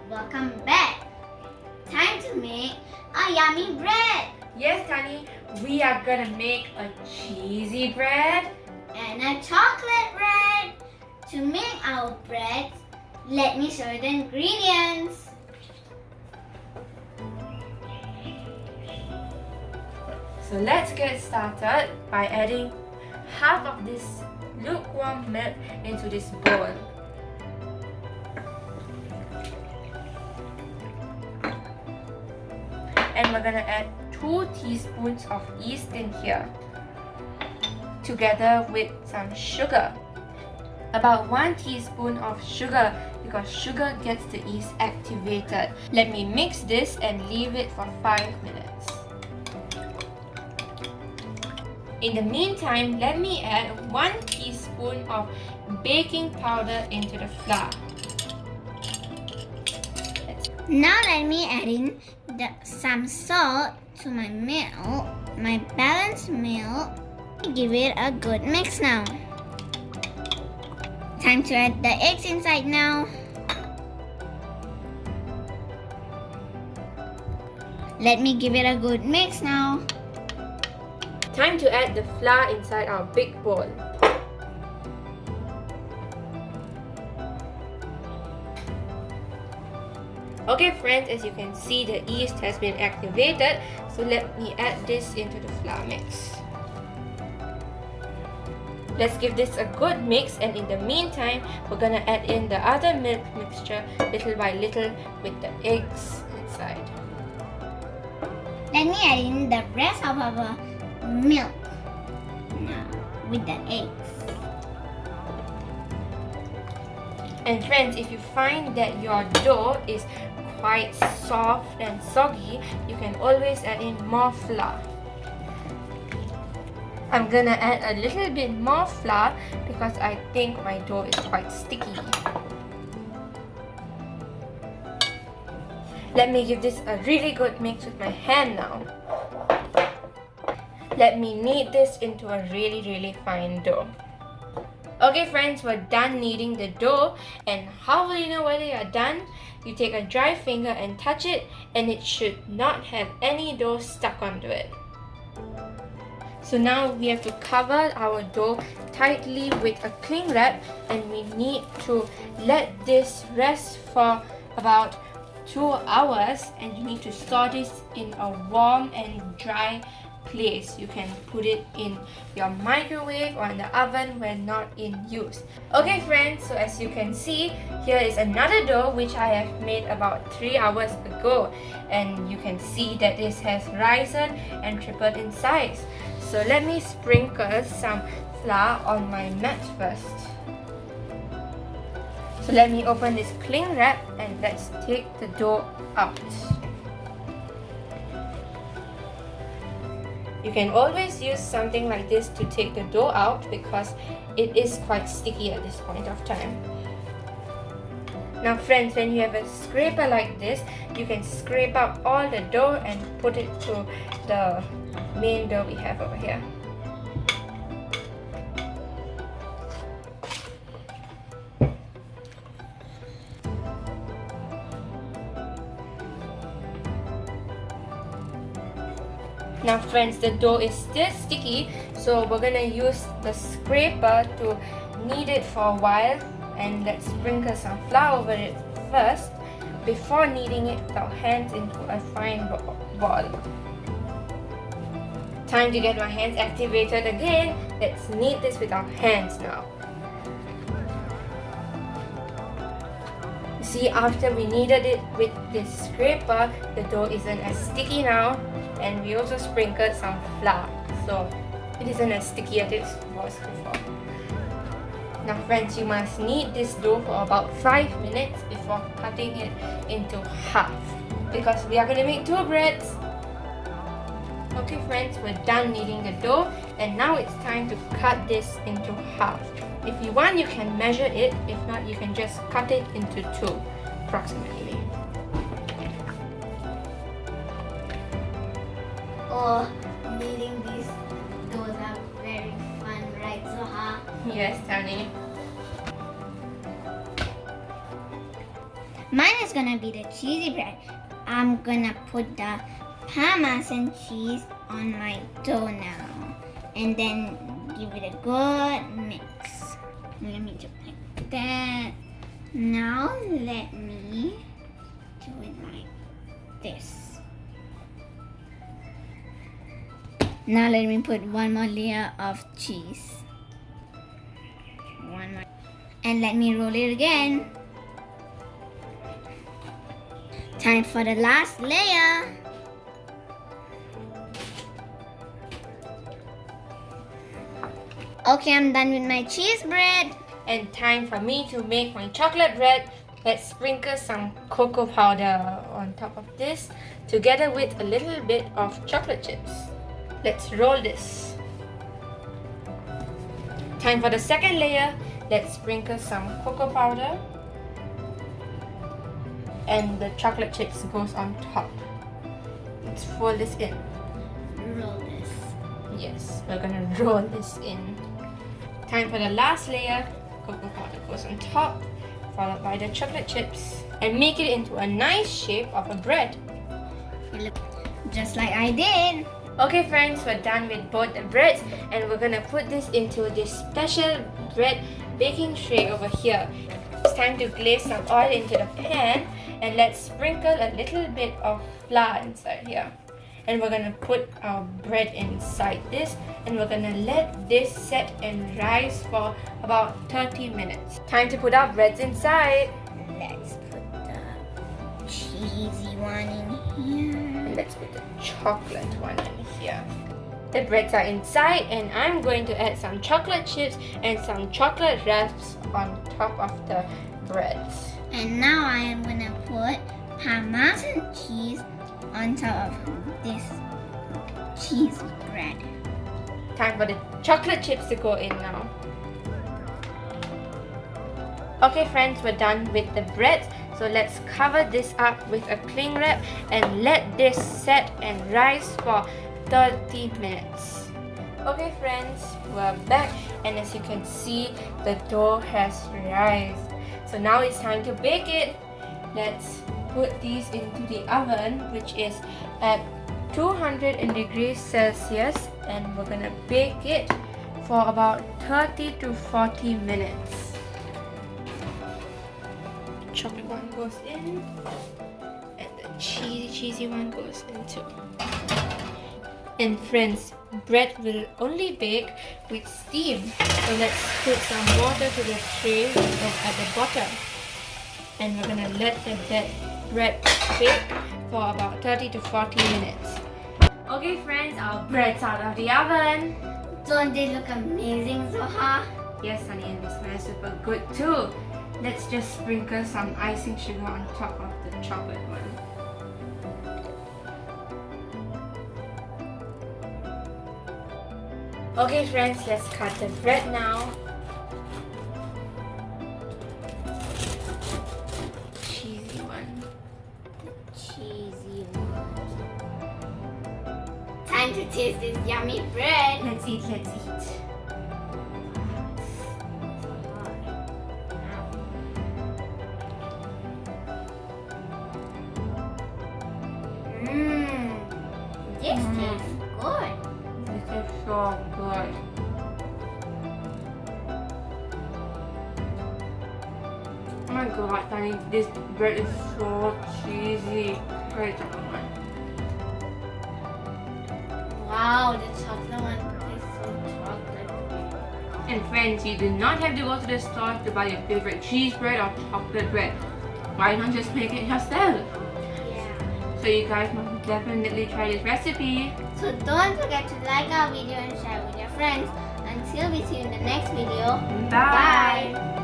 welcome back. Time to make a yummy bread Yes, Tani, we are gonna make a cheesy bread. and a chocolate bread. To make our bread, let me show you the ingredients. So let's get started by adding half of this lukewarm milk into this bowl. And we're gonna add 2 teaspoons of yeast in here, together with some sugar. About 1 teaspoon of sugar, because sugar gets the yeast activated. Let me mix this and leave it for 5 minutes. In the meantime, let me add 1 teaspoon of baking powder into the flour. Now let me add in some salt to my milk, my balanced milk. Give it a good mix now. Time to add the eggs inside now. Let me give it a good mix now. Time to add the flour inside our big bowl. Okay friends, as you can see, the yeast has been activated, so let me add this into the flour mix. Let's give this a good mix, and in the meantime, we're gonna add in the other milk mixture little by little with the eggs inside. Let me add in the rest of our milk now with the eggs. And friends, if you find that your dough is quite soft and soggy, you can always add in more flour. I'm gonna add a little bit more flour because I think my dough is quite sticky. Let me give this a really good mix with my hand now. Let me knead this into a really fine dough. Okay friends, we're done kneading the dough, and how will you know whether you're done? You take a dry finger and touch it, and it should not have any dough stuck onto it. So now we have to cover our dough tightly with a cling wrap, and we need to let this rest for about 2 hours, and you need to store this in a warm and dry place. You can put it in your microwave or in the oven when not in use. Okay friends, so as you can see, here is another dough which I have made about 3 hours ago, and you can see that this has risen and tripled in size. So let me sprinkle some flour on my mat first. So let me open this cling wrap and let's take the dough out. You can always use something like this to take the dough out because it is quite sticky at this point of time. Now friends, when you have a scraper like this, you can scrape out all the dough and put it to the main dough we have over here. Now friends, the dough is still sticky, so we're gonna use the scraper to knead it for a while, and let's sprinkle some flour over it first before kneading it with our hands into a fine ball. Time to get my hands activated again. Let's knead this with our hands now. See, after we kneaded it with this scraper, the dough isn't as sticky now, and we also sprinkled some flour, so it isn't as sticky as it was before. Now friends, you must knead this dough for about 5 minutes before cutting it into half, because we are going to make 2 breads. Okay friends, we're done kneading the dough, and now it's time to cut this into half. If you want, you can measure it. If not, you can just cut it into 2 approximately. Oh, kneading these doughs are very fun, right, Zuha? Yes, Tani. Mine is gonna be the cheesy bread. I'm gonna put the Parmesan cheese on my dough now. And then give it a good mix. Let me do like that. Now let me do it like this. Now let me put one more layer of cheese. One more. And let me roll it again. Time for the last layer. Okay, I'm done with my cheese bread. And time for me to make my chocolate bread. Let's sprinkle some cocoa powder on top of this together with a little bit of chocolate chips. Let's roll this. Time for the second layer. Let's sprinkle some cocoa powder. And the chocolate chips goes on top. Let's fold this in. Roll this. Yes, we're gonna roll this in. Time for the last layer. Cocoa powder goes on top, followed by the chocolate chips, and make it into a nice shape of a bread. Just like I did. Okay friends, we're done with both the breads, and we're gonna put this into this special bread baking tray over here. It's time to glaze some oil into the pan, and let's sprinkle a little bit of flour inside here. And we're gonna put our bread inside this, and we're gonna let this set and rise for about 30 minutes. Time to put our breads inside. Let's put the cheesy one in here. And let's put the chocolate one in here. The breads are inside, and I'm going to add some chocolate chips and some chocolate rasps on top of the breads. And now I am gonna put Parmesan cheese on top of this cheese bread. Time for the chocolate chips to go in now. Okay friends, we're done with the breads. So let's cover this up with a cling wrap and let this set and rise for 30 minutes. Okay friends, we're back, and as you can see, the dough has risen. So now it's time to bake it. Let's put these into the oven, which is at 200 degrees Celsius, and we're gonna bake it for about 30 to 40 minutes. The chocolate one goes in, and the cheesy one goes in too. And friends, bread will only bake with steam. So let's put some water to the tray at the bottom. And we're gonna let the bread bake for about 30 to 40 minutes. Okay friends, our bread's out of the oven. Don't they look amazing, Zuha? Yes honey, and they smell super good too. Let's just sprinkle some icing sugar on top of the chocolate one. Okay friends, let's cut the bread now. Cheesy one. Cheesy one. Time to taste this yummy bread. Let's eat, let's eat. This tastes good. This is so good. Oh my god, Tani, this bread is so cheesy. Try the chocolate one. Wow, the chocolate one tastes so chocolate. And friends, you do not have to go to the store to buy your favorite cheese bread or chocolate bread. Why not just make it yourself? Yeah. So you guys must definitely try this recipe. So don't forget to like our video and share with your friends. Until we see you in the next video. Bye. Bye.